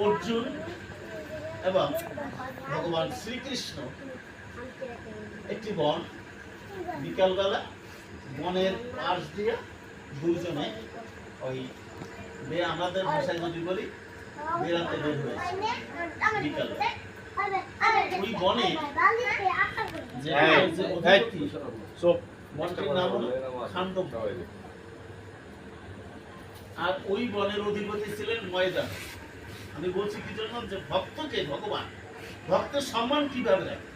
অর্জুন এবং ভগবান শ্রীকৃষ্ণ একটি বন, বিকালবেলা বনের পাশ দিয়ে দুইজনে ওই আমাদের ভাষায় যদি বলি বেড়াতে বের হয়েছে বিকালবেলা। ওই বনে বনটির নাম হলো খান্ডব। আর ওই বনের অধিপতি ছিলেন ময়দান। আমি বলছি কি জন্য, যে ভক্তকে ভগবান ভক্তের সম্মান কিভাবে রাখে।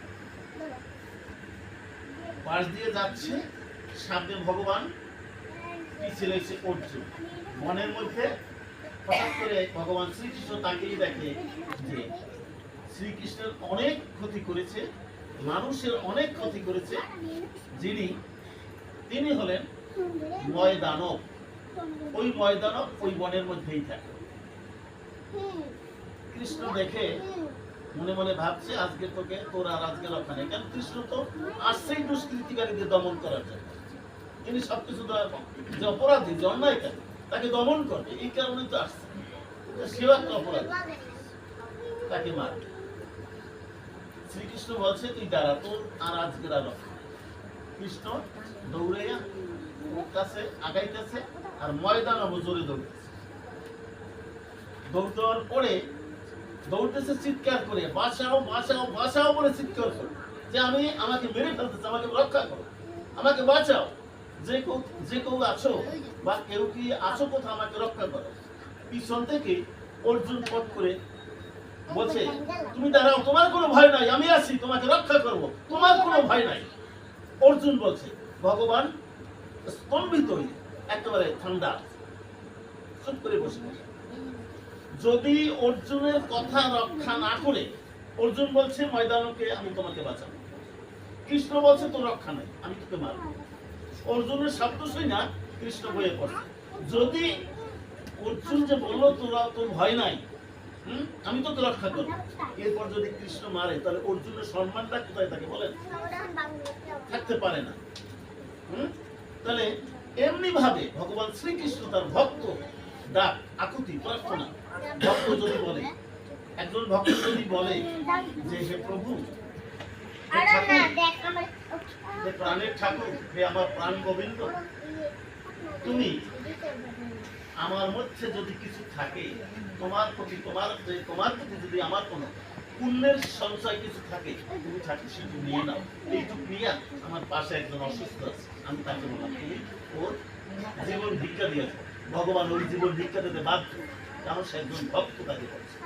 পাশ দিয়ে যাচ্ছে, সামনে ভগবান, পিছিয়ে রয়েছে অর্জুন। বনের মধ্যে হঠাৎ করে ভগবান শ্রীকৃষ্ণ তাকেই দেখে যে শ্রীকৃষ্ণের অনেক ক্ষতি করেছে, মানুষের অনেক ক্ষতি করেছে তিনি হলেন ময়দানব। ওই ময়দানব ওই বনের মধ্যেই থাকে। কৃষ্ণ দেখে মনে মনে ভাবছে, আজকে তোকে তোর আর আজকে রক্ষা নেই। কারণ কৃষ্ণ তো আসছেই দুষ্কৃতিকারীদের দমন করার জন্য। তিনি সবকিছু যে অপরাধী, যে অন্যায়কারী, তাকে দমন করবে, এই কারণে তো আসছে। সেও একটা অপরাধী, তাকে মারবে। শ্রীকৃষ্ণ বলছে, তুই দাঁড়া, তোর আর আজকের আর রক্ষা। কৃষ্ণ দৌড়ে ওর কাছে আগাইতেছে, আর ময়দানব জোরে দৌড়তেছে। দৌড় দেওয়ার পরে দৌড়তেছে চিৎকার করে, বাঁচাও বাঁচাও বাঁচাও বলে চিৎকার করে, যে আমাকে মেরে ফেলতেছে, আমাকে রক্ষা করো, আমাকে বাঁচাও। যে কেউ আছো বা কেউ কি আছো কোথাও, আমাকে রক্ষা করো। পিছন থেকে অর্জুন পথ করে বলছে, তুমি দাঁড়াও, তোমার কোনো ভয় নাই, আমি আছি, তোমাকে রক্ষা করব, তোমার কোনো ভয় নাই। অর্জুন বলছে, ভগবান স্তম্ভিত হয়ে একেবারে ঠান্ডা চুপ করে বসে বসে। যদি অর্জুনের কথা রক্ষা না করে, অর্জুন বলছে ময়দানকে আমি তোমাকে বাঁচাবো, কৃষ্ণ বলছে তোর রক্ষা নাই, আমি তোকে মারবো। অর্জুনের শব্দ শুই না কৃষ্ণ বয়ে পড়ছে। যদি অর্জুন যে বললো তোর ভয় নাই, আমি তোকে রক্ষা করবো, এরপর যদি কৃষ্ণ মারে, তাহলে অর্জুনের সম্মানটা কোথায় থাকে বলেন? থাকতে পারে না। তাহলে এমনি ভাবে ভগবান শ্রীকৃষ্ণ তার ভক্ত ডাক, আকুতি, প্রার্থনা, ভক্ত যদি বলে, একজন ভক্ত যদি বলে যে হে প্রভু, প্রাণের ঠাকুর, হে আমার প্রাণ গোবিন্দ, তুমি আমার মধ্যে যদি কিছু থাকে, তোমার প্রতি যদি আমার কোনো পুণ্যের সঞ্চয় কিছু থাকে, তুমি থাকে সেটু নিয়ে নাও। এইটুকু নিয়ে আমার পাশে একজন অসুস্থ আছে, আমি তাকে বললাম তুমি ওর জীবন ভিক্ষা দিয়েছো। ভগবান ওই জীবন ভিক্ষা দিতে বাধ্য, কারণ সে একজন ভক্ত, তাকে বলছে।